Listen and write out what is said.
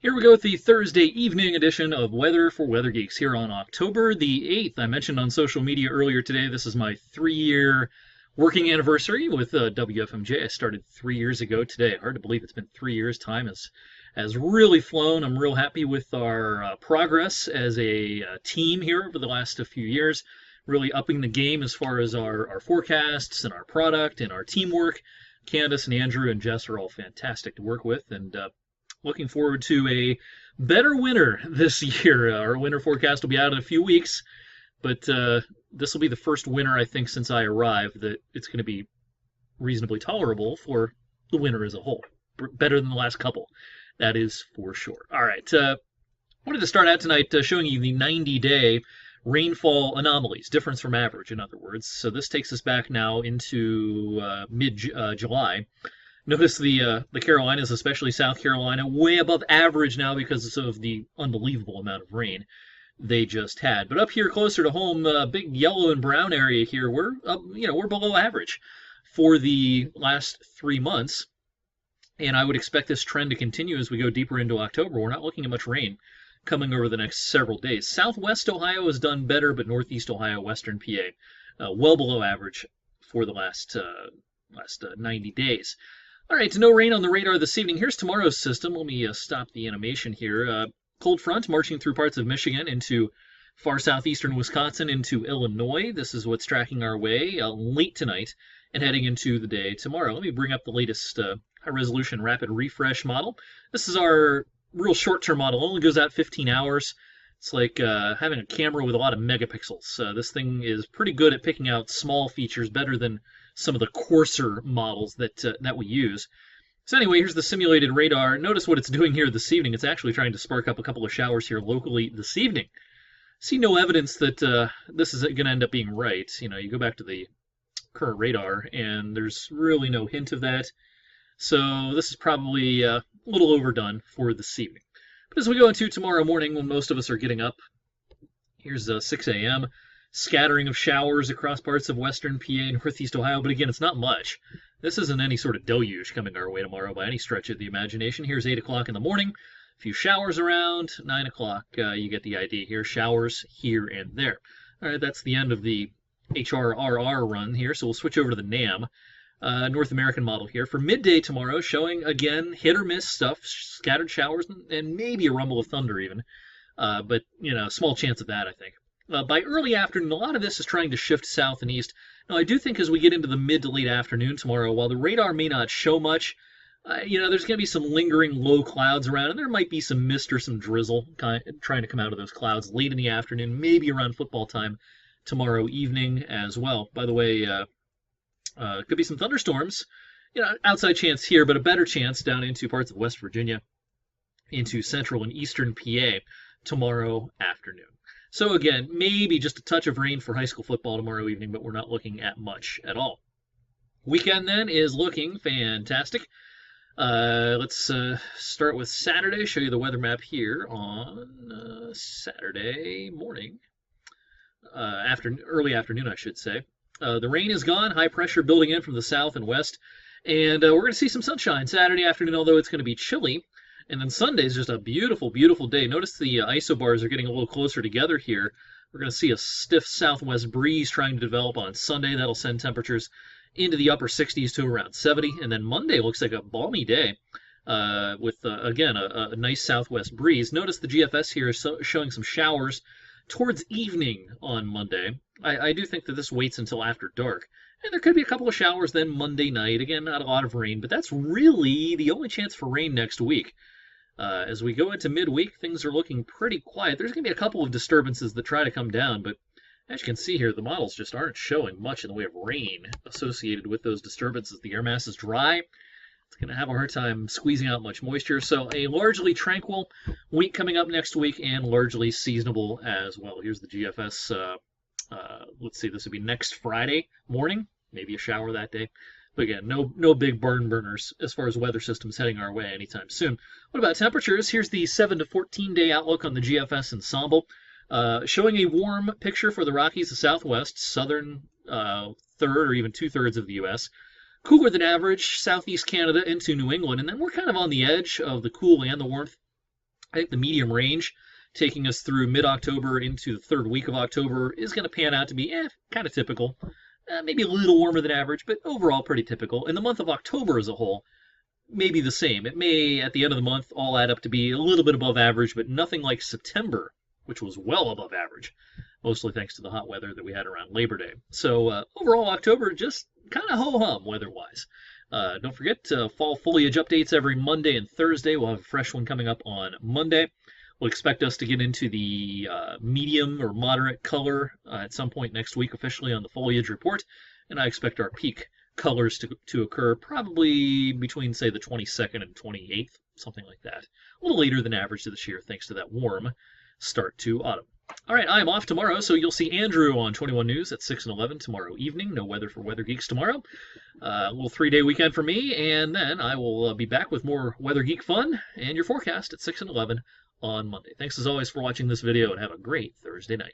Here we go with the Thursday evening edition of Weather for Weather Geeks here on October the 8th. I mentioned on social media earlier today, this is my 3-year working anniversary with WFMJ. I started 3 years ago today. Hard to believe it's been 3 years. Time has really flown. I'm real happy with our progress as a team here over the last few years, really upping the game as far as our forecasts and our product and our teamwork. Candace and Andrew and Jess are all fantastic to work with, and looking forward to a better winter this year. Our winter forecast will be out in a few weeks, but this will be the first winter, I think, since I arrived that it's going to be reasonably tolerable for the winter as a whole. Better than the last couple, that is for sure. All right, wanted to start out tonight showing you the 90-day rainfall anomalies, difference from average, in other words. So this takes us back now into mid-July. Notice the Carolinas, especially South Carolina, way above average now because of the unbelievable amount of rain they just had. But up here closer to home, big yellow and brown area here, we're up, we're below average for the last 3 months, and I would expect this trend to continue as we go deeper into October. We're not looking at much rain coming over the next several days. Southwest Ohio has done better, but Northeast Ohio, Western PA, well below average for the last 90 days. All right, no rain on the radar this evening. Here's tomorrow's system. Let me stop the animation here. Cold front marching through parts of Michigan into far southeastern Wisconsin into Illinois. This is what's tracking our way late tonight and heading into the day tomorrow. Let me bring up the latest high-resolution rapid refresh model. This is our real short-term model. It only goes out 15 hours. It's like having a camera with a lot of megapixels. This thing is pretty good at picking out small features, better than some of the coarser models that we use. So anyway, here's the simulated radar. Notice what it's doing here this evening. It's actually trying to spark up a couple of showers here locally this evening. See no evidence that this is going to end up being right. You go back to the current radar, and there's really no hint of that. So this is probably a little overdone for this evening. But as we go into tomorrow morning, when most of us are getting up, here's 6 a.m., scattering of showers across parts of western PA and northeast Ohio, but again, it's not much. This isn't any sort of deluge coming our way tomorrow by any stretch of the imagination. Here's 8 o'clock in the morning, a few showers around. 9 o'clock, you get the idea here, showers here and there. All right, that's the end of the HRRR run here, so we'll switch over to the NAM. North American model here for midday tomorrow, showing again hit or miss stuff, scattered showers and maybe a rumble of thunder even, but small chance of that, I think. By early afternoon, a lot of this is trying to shift south and east. Now, I do think as we get into the mid to late afternoon tomorrow, while the radar may not show much, there's going to be some lingering low clouds around, and there might be some mist or some drizzle trying to come out of those clouds late in the afternoon, maybe around football time tomorrow evening as well. By the way, could be some thunderstorms, outside chance here, but a better chance down into parts of West Virginia, into central and eastern PA tomorrow afternoon. So again, maybe just a touch of rain for high school football tomorrow evening, but we're not looking at much at all. Weekend then is looking fantastic. Let's start with Saturday, show you the weather map here on Saturday morning, early afternoon, I should say. The rain is gone, high pressure building in from the south and west, and we're going to see some sunshine Saturday afternoon, although it's going to be chilly. And then Sunday is just a beautiful, beautiful day. Notice the isobars are getting a little closer together here. We're going to see a stiff southwest breeze trying to develop on Sunday. That'll send temperatures into the upper 60s to around 70. And then Monday looks like a balmy day with, again, a nice southwest breeze. Notice the GFS here is showing some showers towards evening on Monday. I do think that this waits until after dark. And there could be a couple of showers then Monday night. Again, not a lot of rain, but that's really the only chance for rain next week. As we go into midweek, things are looking pretty quiet. There's going to be a couple of disturbances that try to come down, but as you can see here, the models just aren't showing much in the way of rain associated with those disturbances. The air mass is dry. It's going to have a hard time squeezing out much moisture. So a largely tranquil week coming up next week and largely seasonable as well. Here's the GFS. Let's see, this would be next Friday morning. Maybe a shower that day. But again, no big barn burners as far as weather systems heading our way anytime soon. What about temperatures? Here's the 7 to 14 day outlook on the GFS ensemble, showing a warm picture for the Rockies, the Southwest, southern third or even 2/3 of the U.S. Cooler than average, southeast Canada into New England, and then we're kind of on the edge of the cool and the warmth I think the medium range, taking us through mid-October into the third week of October, is going to pan out to be kind of typical. Maybe a little warmer than average, but overall pretty typical. And the month of October as a whole may be the same. It may, at the end of the month, all add up to be a little bit above average, but nothing like September, which was well above average, mostly thanks to the hot weather that we had around Labor Day. So overall, October just kind of ho-hum weather-wise. Don't forget, fall foliage updates every Monday and Thursday. We'll have a fresh one coming up on Monday. We'll expect us to get into the medium or moderate color at some point next week officially on the foliage report, and I expect our peak colors to occur probably between, say, the 22nd and 28th, something like that. A little later than average this year, thanks to that warm start to autumn. All right, I'm off tomorrow, so you'll see Andrew on 21 News at 6 and 11 tomorrow evening. No weather for Weather Geeks tomorrow. A little 3-day weekend for me, and then I will be back with more Weather Geek fun and your forecast at 6 and 11 on Monday. Thanks as always for watching this video, and have a great Thursday night.